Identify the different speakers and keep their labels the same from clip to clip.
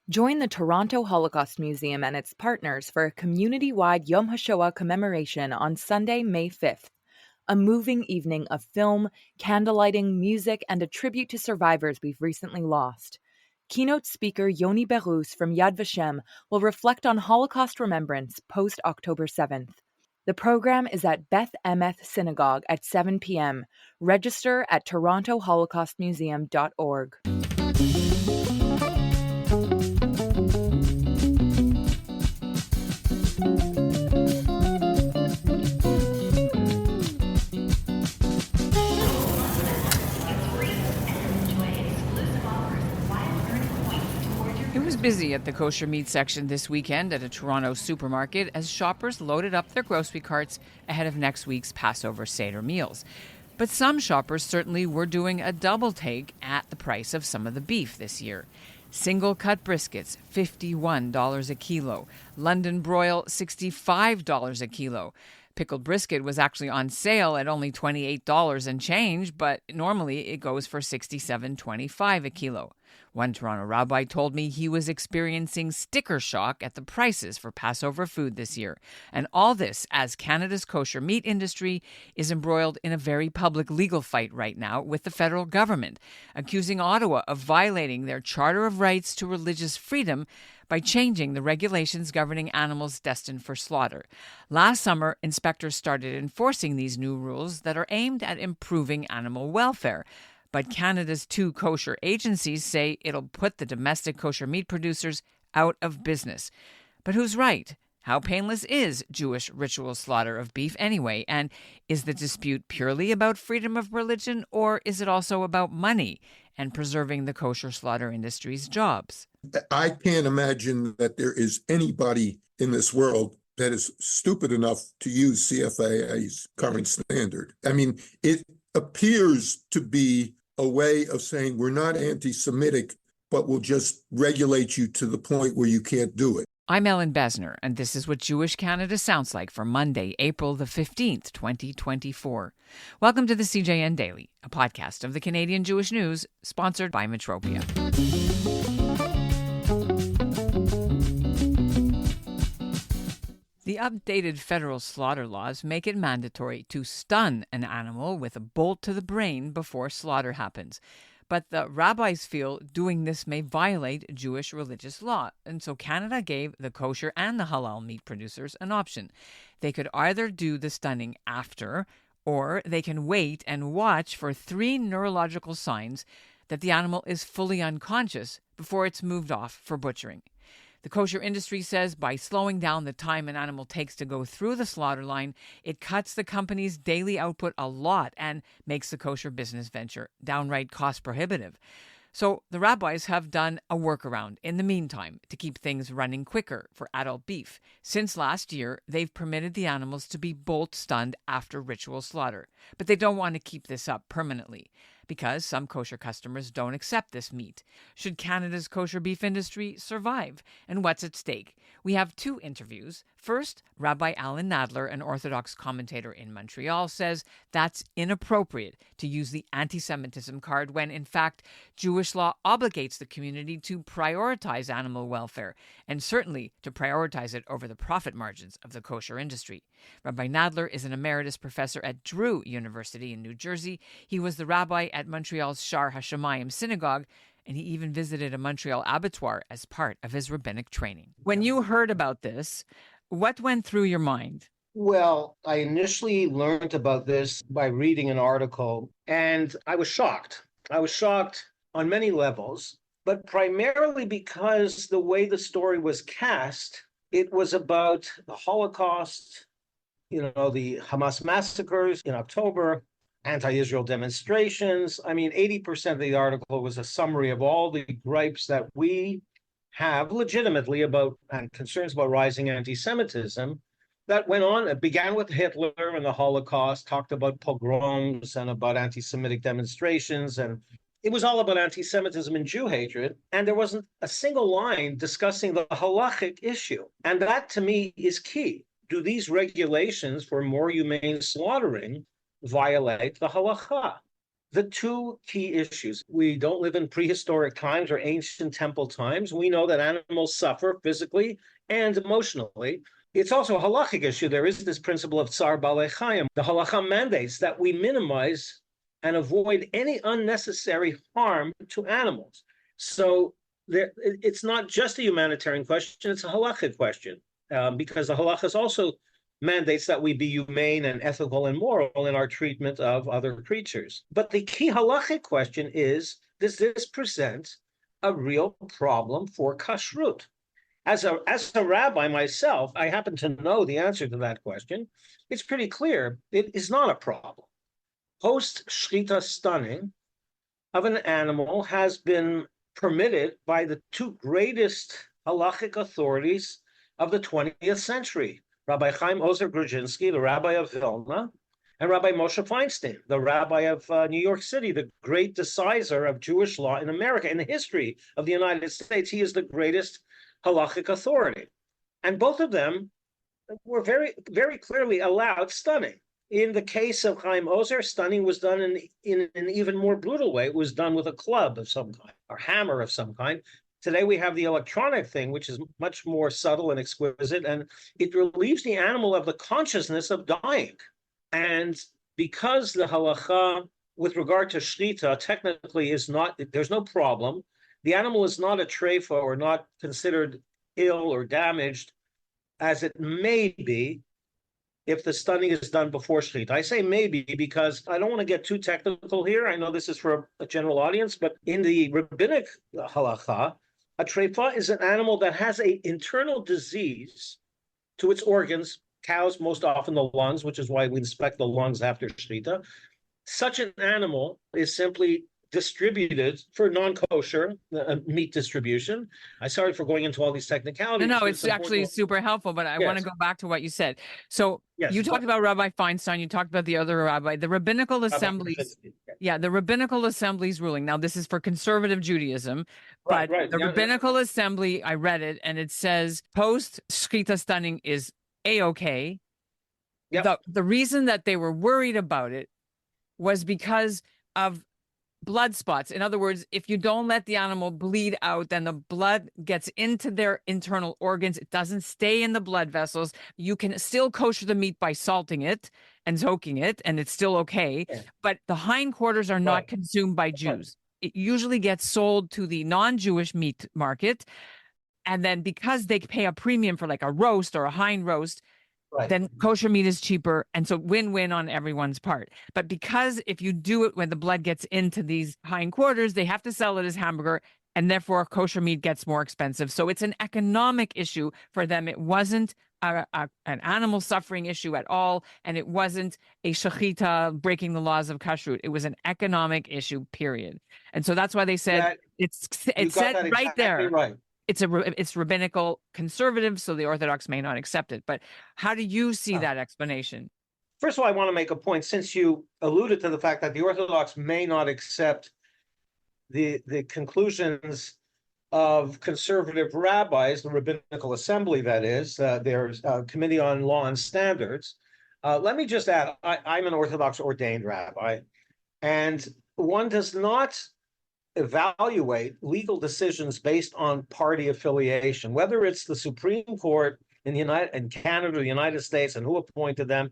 Speaker 1: Join the Toronto Holocaust Museum and its partners for a community-wide Yom HaShoah commemoration on Sunday, May 5th. A moving evening of film, candlelighting, music, and a tribute to survivors we've recently lost. Keynote speaker Yoni Berus from Yad Vashem will reflect on Holocaust remembrance post-October 7th. The program is at Beth Emeth Synagogue at 7 p.m. Register at torontoholocaustmuseum.org.
Speaker 2: It was busy at the kosher meat section this weekend at a Toronto supermarket as shoppers loaded up their grocery carts ahead of next week's Passover seder meals. But some shoppers certainly were doing a double take at the price of some of the beef this year. Single cut briskets, $51 a kilo. London broil, $65 a kilo. Pickled brisket was actually on sale at only $28 and change, but normally it goes for $67.25 a kilo. One Toronto rabbi told me he was experiencing sticker shock at the prices for Passover food this year. And all this as Canada's kosher meat industry is embroiled in a very public legal fight right now with the federal government, accusing Ottawa of violating their Charter of Rights to Religious Freedom by changing the regulations governing animals destined for slaughter. Last summer, inspectors started enforcing these new rules that are aimed at improving animal welfare. But Canada's two kosher agencies say it'll put the domestic kosher meat producers out of business. But who's right? How painless is Jewish ritual slaughter of beef anyway? And is the dispute purely about freedom of religion, or is it also about money and preserving the kosher slaughter industry's jobs?
Speaker 3: I can't imagine that there is anybody in this world that is stupid enough to use CFAA's current standard. I mean, it appears to be a way of saying we're not anti-Semitic, but we'll just regulate you to the point where you can't do it.
Speaker 2: I'm Ellen Besner, and this is what Jewish Canada sounds like for Monday, April the 15th, 2024. Welcome to the CJN Daily, a podcast of the Canadian Jewish News, sponsored by Metropia. The updated federal slaughter laws make it mandatory to stun an animal with a bolt to the brain before slaughter happens. But the rabbis feel doing this may violate Jewish religious law. And so Canada gave the kosher and the halal meat producers an option. They could either do the stunning after, or they can wait and watch for 3 neurological signs that the animal is fully unconscious before it's moved off for butchering. The kosher industry says by slowing down the time an animal takes to go through the slaughter line, it cuts the company's daily output a lot and makes the kosher business venture downright cost prohibitive. So the rabbis have done a workaround in the meantime to keep things running quicker for adult beef. Since last year, they've permitted the animals to be bolt stunned after ritual slaughter. But they don't want to keep this up permanently, because some kosher customers don't accept this meat. Should Canada's kosher beef industry survive? And what's at stake? We have 2 interviews. First, Rabbi Allan Nadler, an Orthodox commentator in Montreal, says that's inappropriate to use the anti-Semitism card when, in fact, Jewish law obligates the community to prioritize animal welfare, and certainly to prioritize it over the profit margins of the kosher industry. Rabbi Nadler is an emeritus professor at Drew University in New Jersey. He was the rabbi at Montreal's Shar HaShamayim synagogue, and he even visited a Montreal abattoir as part of his rabbinic training. When you heard about this, what went through your mind?
Speaker 4: Well, I initially learned about this by reading an article, and I was shocked. I was shocked on many levels, but primarily because the way the story was cast, it was about the Holocaust, the Hamas massacres in October, anti-Israel demonstrations. I mean, 80% of the article was a summary of all the gripes that we have legitimately about and concerns about rising anti-Semitism that went on. It began with Hitler and the Holocaust, talked about pogroms and about anti-Semitic demonstrations, and it was all about anti-Semitism and Jew hatred, and there wasn't a single line discussing the halachic issue. And that, to me, is key. Do these regulations for more humane slaughtering violate the halacha? the two key issues. We don't live in prehistoric times or ancient temple times. We know that animals suffer physically and emotionally. It's also a halachic issue. There is this principle of tsar balei chayim. The halacha mandates that we minimize and avoid any unnecessary harm to animals. So it's not just a humanitarian question, it's a halachic question, because the halachas also mandates that we be humane and ethical and moral in our treatment of other creatures. But the key halachic question is, does this present a real problem for kashrut? As a rabbi myself, I happen to know the answer to that question. It's pretty clear. It is not a problem. Post-shchita stunning of an animal has been permitted by the two greatest halachic authorities of the 20th century, Rabbi Chaim Ozer Gruzinski, the rabbi of Vilna, and Rabbi Moshe Feinstein, the rabbi of New York City, the great decisor of Jewish law in America. In the history of the United States, he is the greatest halachic authority. And both of them were very, very clearly allowed stunning. In the case of Chaim Ozer, stunning was done in an even more brutal way. It was done with a club of some kind, or hammer of some kind. Today we have the electronic thing, which is much more subtle and exquisite, and it relieves the animal of the consciousness of dying. And because the halacha with regard to shrita technically is not, there's no problem, the animal is not a treifa or not considered ill or damaged as it may be if the stunning is done before shrita. I say maybe because I don't want to get too technical here. I know this is for a general audience, but in the rabbinic halacha, a treifa is an animal that has an internal disease to its organs, cows most often the lungs, which is why we inspect the lungs after shrita. Such an animal is simply distributed for non-kosher meat distribution. I'm sorry for going into all these technicalities.
Speaker 2: No, it's actually super helpful, but I want to go back to what you said. So you talked about Rabbi Feinstein, you talked about the other rabbi, the rabbinical assemblies. Yeah, the rabbinical assembly's ruling. Now, this is for conservative Judaism, but the rabbinical assembly, I read it, and it says post-shchita stunning is A-okay. Yep. The reason that they were worried about it was because of blood spots. In other words, if you don't let the animal bleed out, then the blood gets into their internal organs. It doesn't stay in the blood vessels. You can still kosher the meat by salting it and soaking it, and it's still okay. Yeah. But the hindquarters are not consumed by Jews. It usually gets sold to the non-Jewish meat market. And then because they pay a premium for like a roast or a hind roast, then kosher meat is cheaper. And so win-win on everyone's part. But because if you do it when the blood gets into these hindquarters, they have to sell it as hamburger, and therefore kosher meat gets more expensive. So it's an economic issue for them. It wasn't an animal suffering issue at all. And it wasn't a shechita breaking the laws of kashrut. It was an economic issue, period. And so that's why they said it's said right there. Right. It's rabbinical conservative, so the Orthodox may not accept it. But how do you see that explanation?
Speaker 4: First of all, I want to make a point, since you alluded to the fact that the Orthodox may not accept the conclusions of conservative rabbis, the rabbinical assembly, that is, there's a committee on law and standards. Let me just add, I'm an Orthodox ordained rabbi, and one does not evaluate legal decisions based on party affiliation, whether it's the Supreme Court in Canada, the United States, and who appointed them.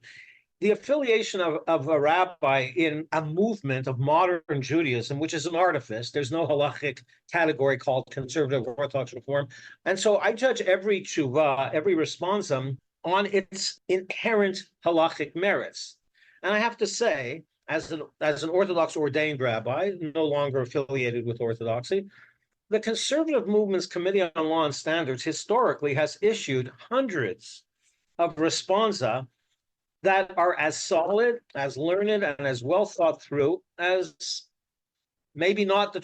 Speaker 4: The affiliation of a rabbi in a movement of modern Judaism, which is an artifice, there's no halachic category called conservative Orthodox reform. And so I judge every tshuva, every responsum on its inherent halachic merits. And I have to say, as an Orthodox ordained rabbi, no longer affiliated with Orthodoxy, the conservative movement's Committee on Law and Standards historically has issued hundreds of responsa that are as solid, as learned, and as well thought through as maybe not the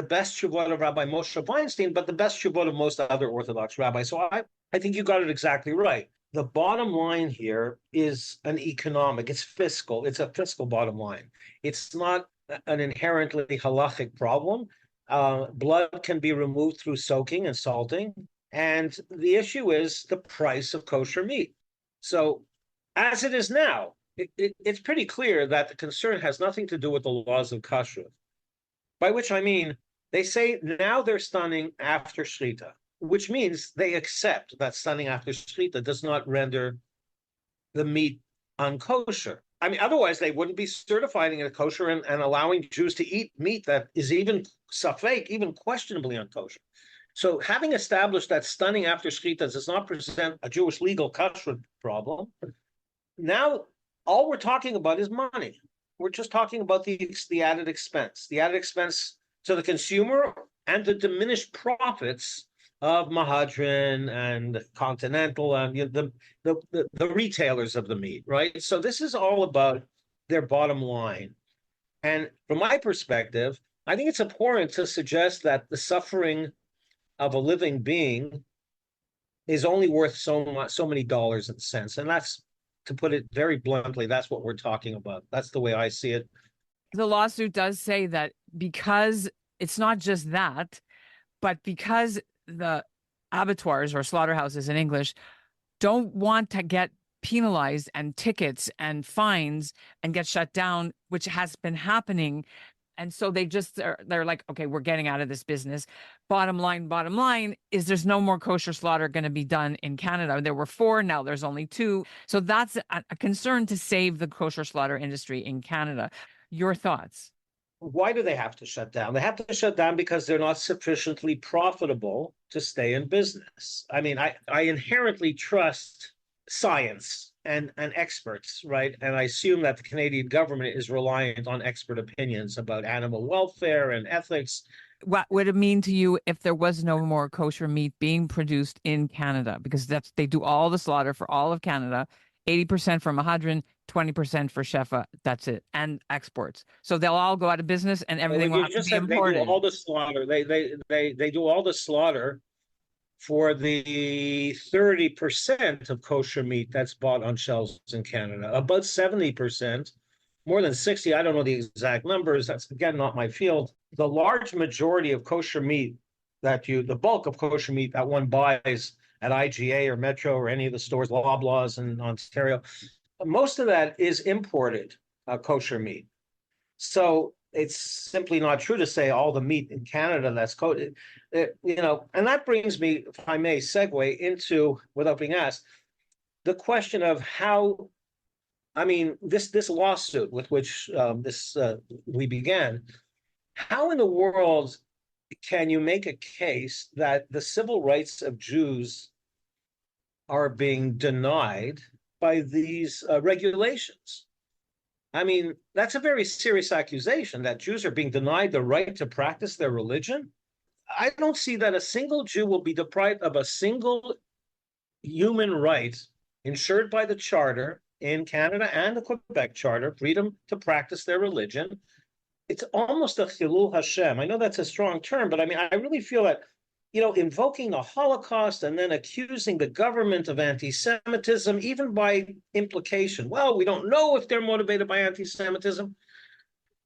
Speaker 4: best tshuvot of Rabbi Moshe Feinstein, but the best tshuvot of most other Orthodox rabbis. So I think you got it exactly right. The bottom line here is it's fiscal. It's a fiscal bottom line. It's not an inherently halachic problem. Blood can be removed through soaking and salting. And the issue is the price of kosher meat. So as it is now, it's pretty clear that the concern has nothing to do with the laws of kashrut, by which I mean they say now they're stunning after shrita, which means they accept that stunning after shrita does not render the meat unkosher. I mean, otherwise they wouldn't be certifying it kosher and allowing Jews to eat meat that is even safek, even questionably unkosher. So having established that stunning after shechita does not present a Jewish legal kashrut problem, now all we're talking about is money. We're just talking about the added expense to the consumer and the diminished profits of Mahadran and Continental and the retailers of the meat, right? So this is all about their bottom line. And from my perspective, I think it's abhorrent to suggest that the suffering of a living being is only worth so many dollars and cents. And that's, to put it very bluntly, that's what we're talking about. That's the way I see it.
Speaker 2: The lawsuit does say that because it's not just that, but because the abattoirs or slaughterhouses in English don't want to get penalized and tickets and fines and get shut down, which has been happening. And so they're like, okay, we're getting out of this business. Bottom line is there's no more kosher slaughter going to be done in Canada. There were 4, now there's only 2. So that's a concern to save the kosher slaughter industry in Canada. Your thoughts?
Speaker 4: Why do they have to shut down? They have to shut down because they're not sufficiently profitable to stay in business. I mean, I inherently trust science and experts, right? And I assume that the Canadian government is reliant on expert opinions about animal welfare and ethics.
Speaker 2: What would it mean to you if there was no more kosher meat being produced in Canada? Because they do all the slaughter for all of Canada, 80% for Mahadran, 20% for Shefa. That's it, and exports. So they'll all go out of business, and everything will have to be imported.
Speaker 4: They do all the slaughter. They do all the slaughter for the 30% of kosher meat that's bought on shelves in Canada. About 70%, more than 60, I don't know the exact numbers. That's, again, not my field. The large majority of kosher meat the bulk of kosher meat that one buys at IGA or Metro or any of the stores, Loblaws in Ontario, most of that is imported kosher meat. So it's simply not true to say all the meat in Canada that's coated, and that brings me, if I may segue into, without being asked, the question of how, I mean, this lawsuit with which we began, how in the world can you make a case that the civil rights of Jews are being denied by these regulations? I mean, that's a very serious accusation that Jews are being denied the right to practice their religion. I don't see that a single Jew will be deprived of a single human right ensured by the Charter in Canada and the Quebec Charter, freedom to practice their religion. It's almost a chilul Hashem. I know that's a strong term, but I mean, I really feel that, invoking the Holocaust and then accusing the government of anti-Semitism, even by implication, well, we don't know if they're motivated by anti-Semitism.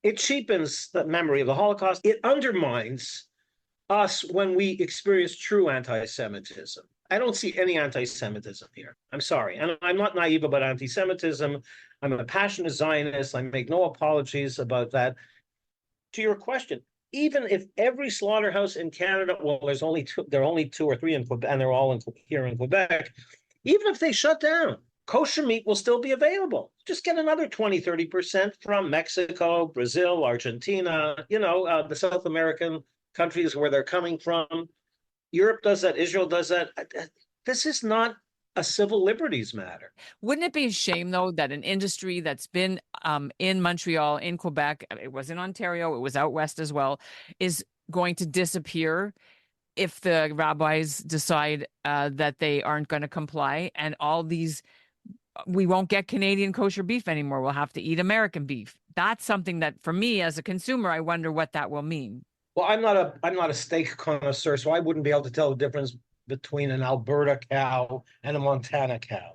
Speaker 4: It cheapens the memory of the Holocaust. It undermines us when we experience true anti-Semitism. I don't see any anti-Semitism here. I'm sorry. And I'm not naive about anti-Semitism. I'm a passionate Zionist. I make no apologies about that. To your question, even if every slaughterhouse in Canada, well, there are only 2 or 3 in Quebec, and they're all here in Quebec, even if they shut down, kosher meat will still be available. Just get another 20, 30% from Mexico, Brazil, Argentina, the South American countries where they're coming from. Europe does that. Israel does that. This is not a civil liberties matter.
Speaker 2: Wouldn't it be a shame, though, that an industry that's been in Montreal, in Quebec, it was in Ontario, it was out west as well, is going to disappear if the rabbis decide that they aren't going to comply, and we won't get Canadian kosher beef anymore. We'll have to eat American beef. That's something that, for me as a consumer, I wonder what that will mean.
Speaker 4: Well, I'm not a steak connoisseur, so I wouldn't be able to tell the difference between an Alberta cow and a Montana cow.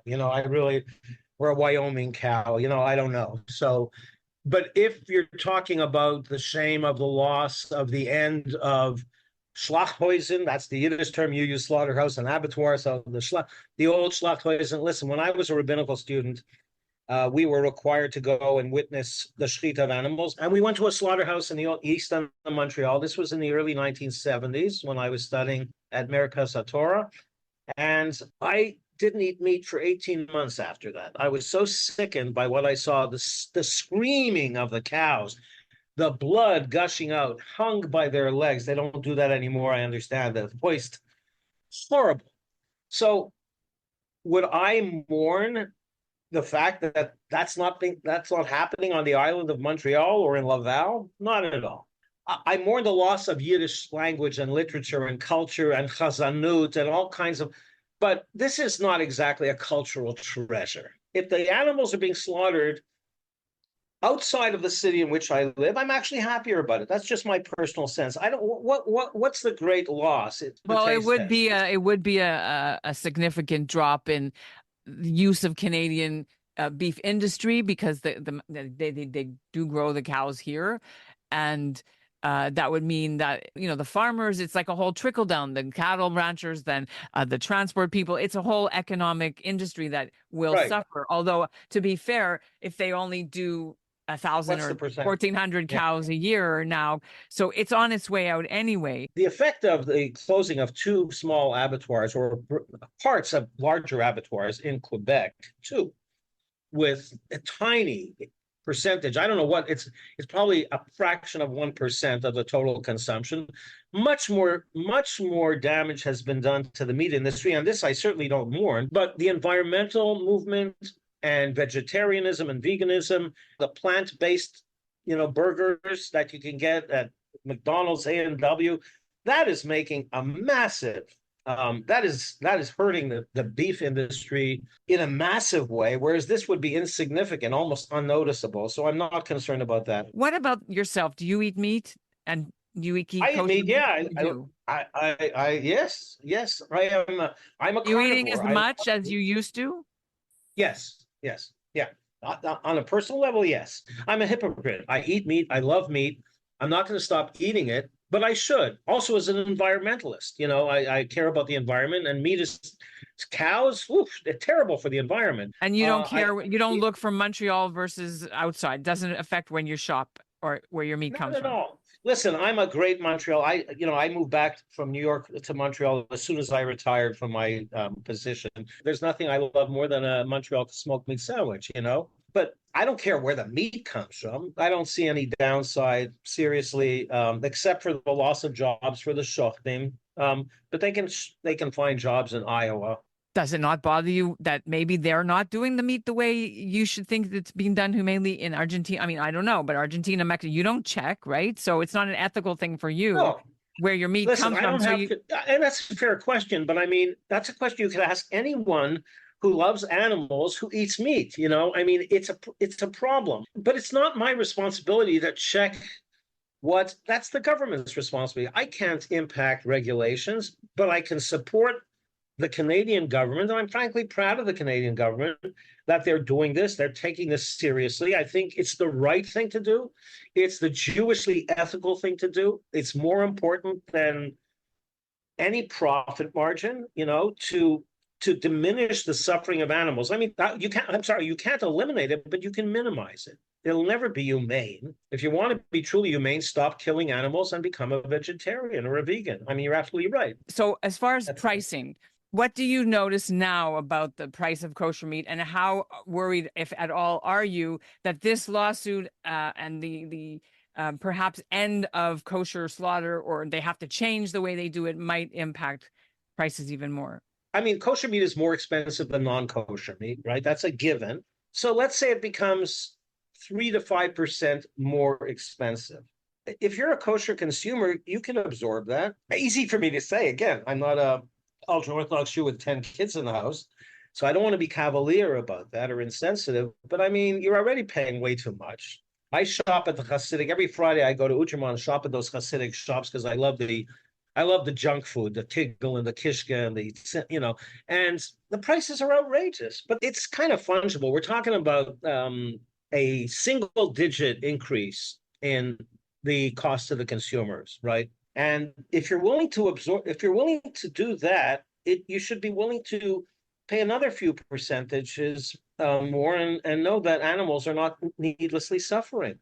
Speaker 4: Or a Wyoming cow, I don't know. So, but if you're talking about the shame of the loss of the end of Schlachthäusen, that's the Yiddish term you use, slaughterhouse and abattoir. So the old Schlachthäusen, listen, when I was a rabbinical student, we were required to go and witness the shechita of animals. And we went to a slaughterhouse in the east end of Montreal. This was in the early 1970s when I was studying at Emeritus Torah. And I didn't eat meat for 18 months after that. I was so sickened by what I saw, the screaming of the cows, the blood gushing out, hung by their legs. They don't do that anymore. I understand that. Hoist. Horrible. So would I mourn the fact that that's not happening on the island of Montreal or in Laval? Not at all. I mourn the loss of Yiddish language and literature and culture and chazanut and all kinds of, but this is not exactly a cultural treasure. If the animals are being slaughtered outside of the city in which I live, I'm actually happier about it. That's just my personal sense. I don't. What's the great loss?
Speaker 2: It would be a significant drop in the use of Canadian beef industry because they do grow the cows here, and that would mean that, the farmers, it's like a whole trickle down, the cattle ranchers, then the transport people, it's a whole economic industry that will suffer. Although, to be fair, if they only do 1,000 or 1,400 cows a year now, so it's on its way out anyway.
Speaker 4: The effect of the closing of 2 small abattoirs or parts of larger abattoirs in Quebec, too, with a tiny percentage. I don't know what it's probably a fraction of 1% of the total consumption. Much more damage has been done to the meat industry, and this I certainly don't mourn. But the environmental movement and vegetarianism and veganism, the plant-based, burgers that you can get at McDonald's, A&W, that is making a massive. That is hurting the beef industry in a massive way, whereas this would be insignificant, almost unnoticeable. So I'm not concerned about that.
Speaker 2: What about yourself? Do you eat meat? And do you eat
Speaker 4: I eat meat? Yeah,
Speaker 2: I
Speaker 4: yes. I'm a carnivore.
Speaker 2: You eating as much as you used to?
Speaker 4: Yes. Yeah. On a personal level, yes. I'm a hypocrite. I eat meat. I love meat. I'm not going to stop eating it. But I should. Also, as an environmentalist, I care about the environment, and meat is cows. They're terrible for the environment.
Speaker 2: And you don't care. You don't look for Montreal versus outside. Doesn't affect when you shop or where your meat comes from. Not at all.
Speaker 4: Listen, I'm a great Montreal. I moved back from New York to Montreal as soon as I retired from my position. There's nothing I love more than a Montreal smoked meat sandwich. But I don't care where the meat comes from. I don't see any downside, seriously, except for the loss of jobs for the shoftim. But they can find jobs in Iowa.
Speaker 2: Does it not bother you that maybe they're not doing the meat the way you should think it's being done humanely in Argentina? I mean, I don't know, but Argentina, Mexico, you don't check, right? So it's not an ethical thing for you where your meat comes from.
Speaker 4: And that's a fair question, but I mean, that's a question you could ask anyone who loves animals, who eats meat. I mean, it's a problem, but it's not my responsibility to check that's the government's responsibility. I can't impact regulations, but I can support the Canadian government, and I'm frankly proud of the Canadian government that they're doing this. They're taking this seriously. I think it's the right thing to do. It's the Jewishly ethical thing to do. It's more important than any profit margin, to diminish the suffering of animals. I mean, you can't eliminate it, but you can minimize it. It'll never be humane. If you want to be truly humane, stop killing animals and become a vegetarian or a vegan. I mean, you're absolutely right.
Speaker 2: So as far as pricing, what do you notice now about the price of kosher meat, and how worried, if at all, are you that this lawsuit and the perhaps end of kosher slaughter, or they have to change the way they do it, might impact prices even more?
Speaker 4: I mean, kosher meat is more expensive than non-kosher meat, right? That's a given. So let's say it becomes 3 to 5% more expensive. If you're a kosher consumer, you can absorb that. Easy for me to say. Again, I'm not a ultra-Orthodox Jew with 10 kids in the house, so I don't want to be cavalier about that or insensitive. But I mean, you're already paying way too much. I shop at the Hasidic every Friday. I go to Uterman and shop at those Hasidic shops because I love the junk food, the tigel and the kishka and and the prices are outrageous, but it's kind of fungible. We're talking about a single-digit increase in the cost to the consumers, right? And if you're willing to do that, you should be willing to pay another few percentages more and know that animals are not needlessly suffering.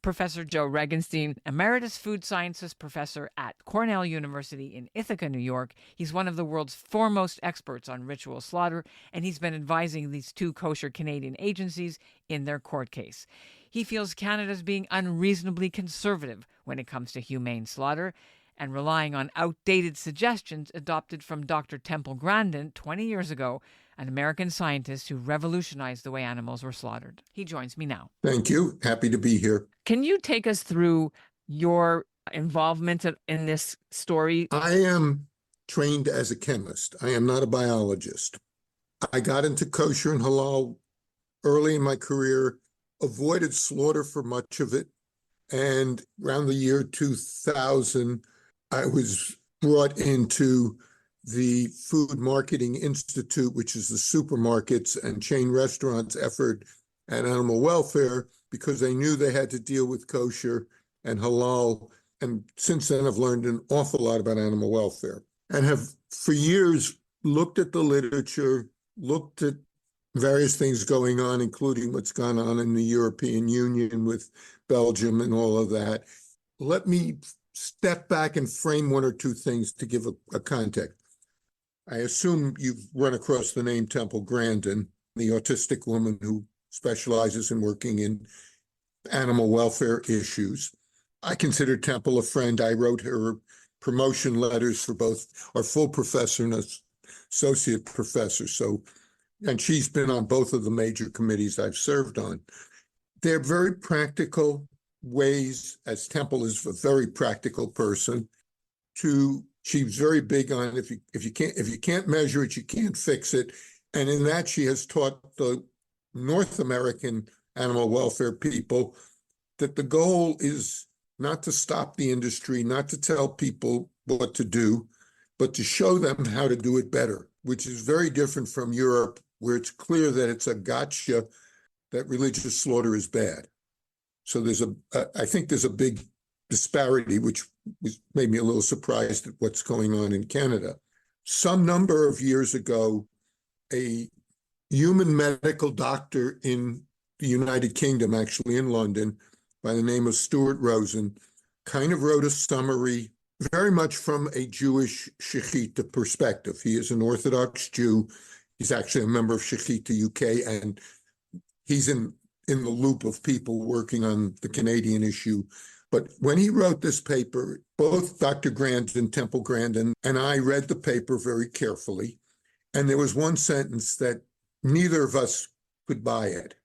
Speaker 2: Professor Joe Regenstein, emeritus food sciences professor at Cornell University in Ithaca, New York. He's one of the world's foremost experts on ritual slaughter, and he's been advising these two kosher Canadian agencies in their court case. He feels Canada's being unreasonably conservative when it comes to humane slaughter and relying on outdated suggestions adopted from Dr. Temple Grandin 20 years ago, an American scientist who revolutionized the way animals were slaughtered. He joins me now.
Speaker 3: Thank you. Happy to be here.
Speaker 2: Can you take us through your involvement in this story?
Speaker 3: I am trained as a chemist. I am not a biologist. I got into kosher and halal early in my career, avoided slaughter for much of it. And around the year 2000, I was brought into the Food Marketing Institute, which is the supermarkets and chain restaurants' effort at animal welfare, because they knew they had to deal with kosher and halal. And since then, I've learned an awful lot about animal welfare and have for years looked at the literature, looked at various things going on, including what's gone on in the European Union with Belgium and all of that. Let me step back and frame one or two things to give a context. I assume you've run across the name Temple Grandin, the autistic woman who specializes in working in animal welfare issues. I consider Temple a friend. I wrote her promotion letters for both our full professor and associate professor. And she's been on both of the major committees I've served on. They're very practical ways, as Temple is a very practical person, she's very big on if you can't measure it, you can't fix it. And in that, she has taught the North American animal welfare people that the goal is not to stop the industry, not to tell people what to do, but to show them how to do it better, which is very different from Europe, where it's clear that it's a gotcha that religious slaughter is bad. So I think there's a big disparity, which made me a little surprised at what's going on in Canada. Some number of years ago, a human medical doctor in the United Kingdom, actually in London, by the name of Stuart Rosen, kind of wrote a summary very much from a Jewish Shechita perspective. He is an Orthodox Jew. He's actually a member of Shechita UK, and he's in the loop of people working on the Canadian issue. But when he wrote this paper, both Dr. Grandin, Temple Grandin, and I read the paper very carefully. And there was one sentence that neither of us could buy it.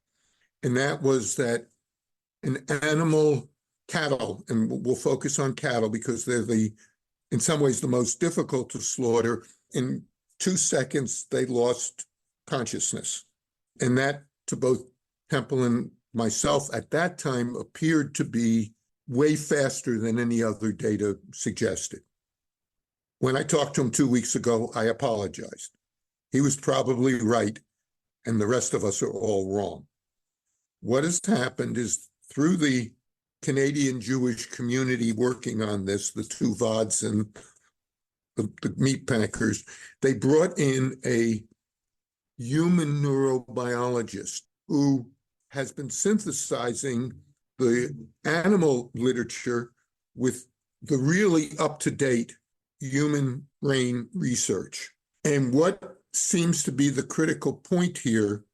Speaker 3: And that was that cattle, and we'll focus on cattle because they're in some ways the most difficult to slaughter. In 2 seconds, they lost consciousness. And that, to both Temple and myself at that time, appeared to be way faster than any other data suggested. When I talked to him 2 weeks ago, I apologized. He was probably right, and the rest of us are all wrong. What has happened is through the Canadian Jewish community working on this, the two VODs and the meat packers, they brought in a human neurobiologist who has been synthesizing the animal literature with the really up-to-date human brain research. And what seems to be the critical point here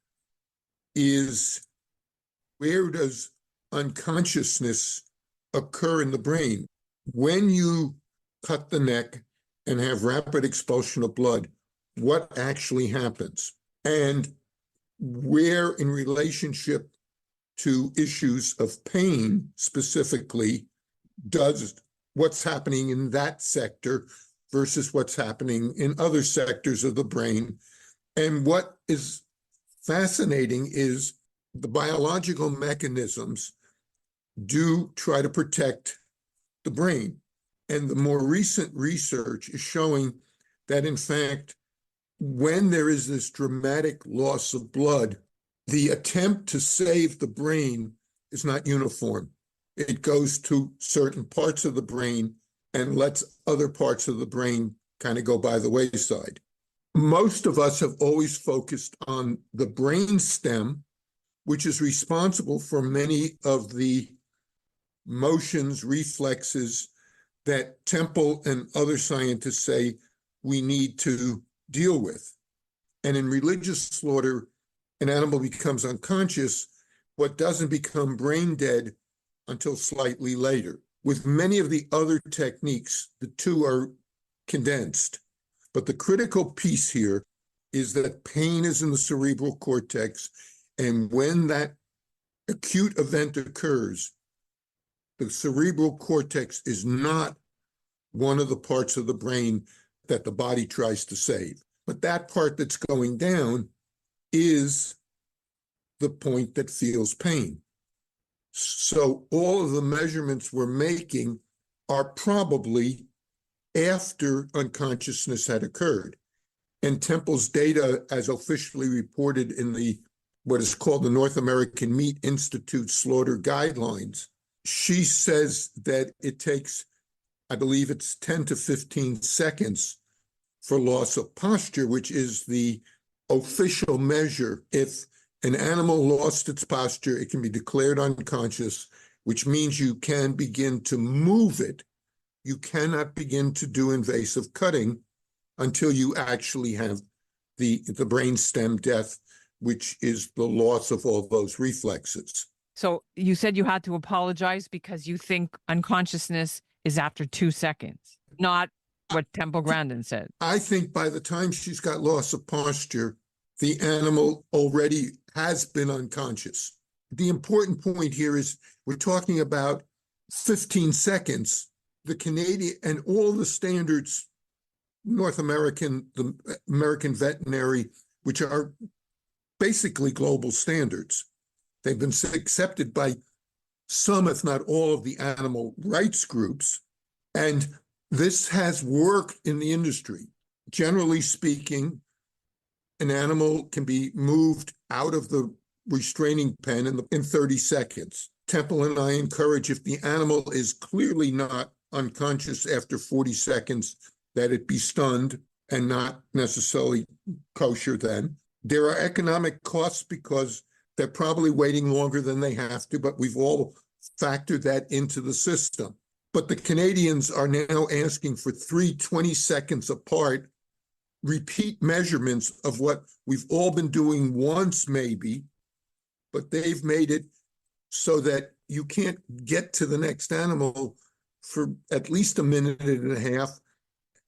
Speaker 3: is, where does unconsciousness occur in the brain? When you cut the neck and have rapid expulsion of blood, what actually happens? And where, in relationship to issues of pain specifically, does what's happening in that sector versus what's happening in other sectors of the brain? And what is fascinating is the biological mechanisms do try to protect the brain. And the more recent research is showing that, in fact, when there is this dramatic loss of blood, the attempt to save the brain is not uniform. It goes to certain parts of the brain and lets other parts of the brain kind of go by the wayside. Most of us have always focused on the brain stem, which is responsible for many of the motions, reflexes that Temple and other scientists say we need to deal with. And in religious slaughter, an animal becomes unconscious, but doesn't become brain dead until slightly later. With many of the other techniques, the two are condensed. But the critical piece here is that pain is in the cerebral cortex, and when that acute event occurs, the cerebral cortex is not one of the parts of the brain that the body tries to save. But that part that's going down is the point that feels pain. So all of the measurements we're making are probably after unconsciousness had occurred. And Temple's data, as officially reported in the what is called the North American Meat Institute Slaughter Guidelines, she says that it takes, I believe it's 10 to 15 seconds for loss of posture, which is the official measure. If an animal lost its posture, it can be declared unconscious, which means you can begin to move it. You cannot begin to do invasive cutting until you actually have the brain stem death, which is the loss of all those reflexes.
Speaker 2: So you said you had to apologize because you think unconsciousness is after 2 seconds, not what Temple Grandin said.
Speaker 3: I think by the time she's got loss of posture, the animal already has been unconscious. The important point here is we're talking about 15 seconds. The Canadian and all the standards, North American, the American veterinary, which are basically global standards. They've been accepted by some, if not all, of the animal rights groups. And this has worked in the industry. Generally speaking, an animal can be moved out of the restraining pen in 30 seconds. Temple and I encourage, if the animal is clearly not unconscious after 40 seconds, that it be stunned and not necessarily kosher then. There are economic costs because they're probably waiting longer than they have to, but we've all factored that into the system. But the Canadians are now asking for 20 seconds apart, repeat measurements of what we've all been doing once maybe, but they've made it so that you can't get to the next animal for at least a minute and a half.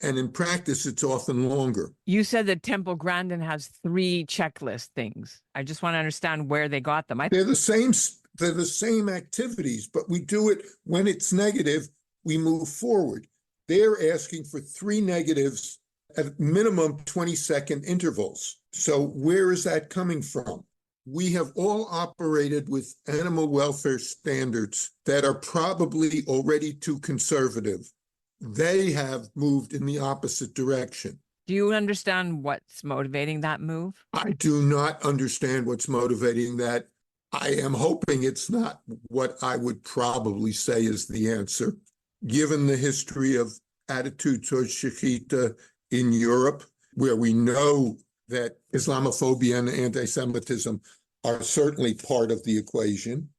Speaker 3: And in practice, it's often longer.
Speaker 2: You said that Temple Grandin has 3 checklist things. I just want to understand where they got them.
Speaker 3: They're the same activities, but we do it when it's negative, we move forward. They're asking for 3 negatives at minimum 20-second intervals. So where is that coming from? We have all operated with animal welfare standards that are probably already too conservative. They have moved in the opposite direction.
Speaker 2: Do you understand what's motivating that move?
Speaker 3: I do not understand what's motivating that. I am hoping it's not what I would probably say is the answer. Given the history of attitude towards shechita in Europe, where we know that Islamophobia and anti-Semitism are certainly part of the equation,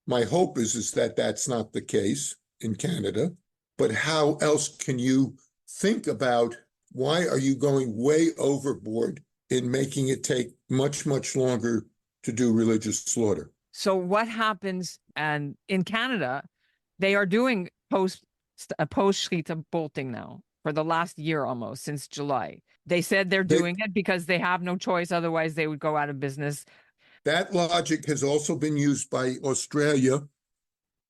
Speaker 3: my hope is that that's not the case in Canada. But how else can you think about why are you going way overboard in making it take much, much longer to do religious slaughter?
Speaker 2: So what happens, and in Canada, they are doing post-shechita bolting now for the last year almost, since July. They said they're doing it because they have no choice, otherwise they would go out of business.
Speaker 3: That logic has also been used by Australia,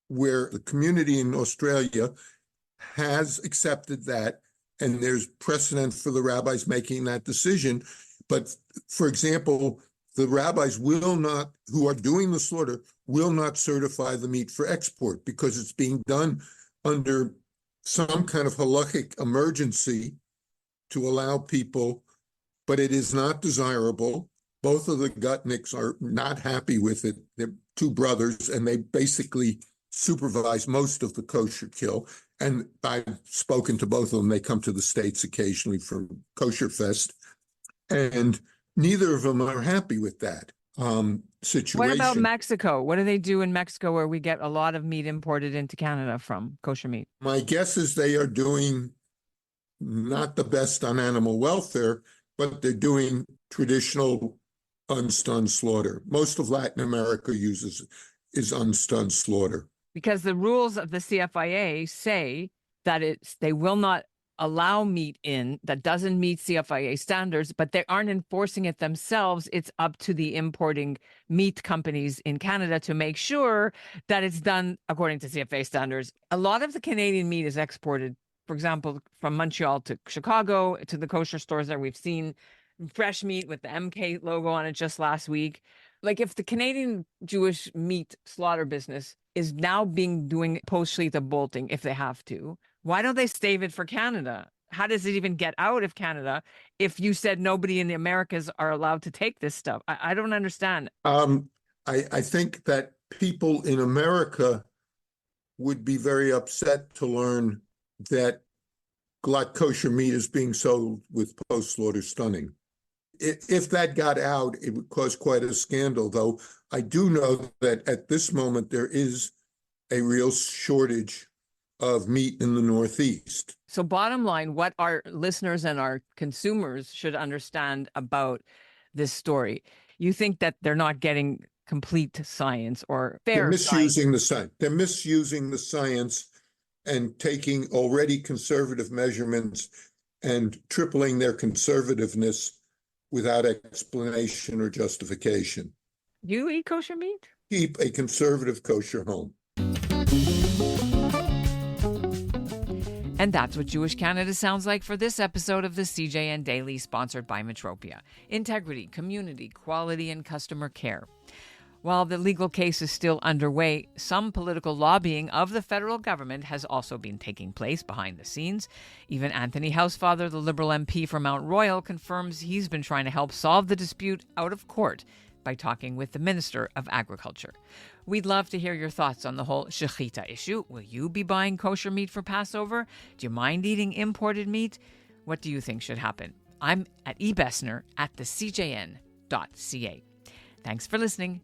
Speaker 3: where the community in Australia has accepted that, and there's precedent for the rabbis making that decision. But for example, the rabbis will not, who are doing the slaughter, will not certify the meat for export because it's being done under some kind of halakhic emergency to allow people, but it is not desirable. Both of the Gutnicks are not happy with it. They're 2 brothers, and they basically supervise most of the kosher kill. and I've spoken to both of them. They come to the States occasionally for Kosher Fest, and neither of them are happy with that situation.
Speaker 2: What about Mexico? What do they do in Mexico where we get a lot of meat imported into Canada from kosher meat?
Speaker 3: My guess is they are doing not the best on animal welfare, but they're doing traditional unstunned slaughter. Most of Latin America is unstunned slaughter.
Speaker 2: Because the rules of the CFIA say that they will not allow meat in that doesn't meet CFIA standards, but they aren't enforcing it themselves. It's up to the importing meat companies in Canada to make sure that it's done according to CFA standards. A lot of the Canadian meat is exported, for example, from Montreal to Chicago, to the kosher stores there. We've seen fresh meat with the MK logo on it just last week. Like, if the Canadian Jewish meat slaughter business is now doing post-shlita bolting, if they have to, why don't they save it for Canada? How does it even get out of Canada if you said nobody in the Americas are allowed to take this stuff? I don't understand.
Speaker 3: I think that people in America would be very upset to learn that glatt kosher meat is being sold with post-slaughter stunning. If that got out, it would cause quite a scandal, though I do know that at this moment there is a real shortage of meat in the Northeast.
Speaker 2: So bottom line, what our listeners and our consumers should understand about this story, you think that they're not getting complete science or fair
Speaker 3: They're misusing
Speaker 2: science.
Speaker 3: the science. They're misusing the science and taking already conservative measurements and tripling their conservativeness without explanation or justification.
Speaker 2: You eat kosher meat?
Speaker 3: Keep a conservative kosher home.
Speaker 2: And that's what Jewish Canada sounds like for this episode of the CJN Daily, sponsored by Metropia. Integrity, community, quality, and customer care. While the legal case is still underway, some political lobbying of the federal government has also been taking place behind the scenes. Even Anthony Housefather, the Liberal MP for Mount Royal, confirms he's been trying to help solve the dispute out of court by talking with the Minister of Agriculture. We'd love to hear your thoughts on the whole shechita issue. Will you be buying kosher meat for Passover? Do you mind eating imported meat? What do you think should happen? I'm at ebessner@thecjn.ca. Thanks for listening.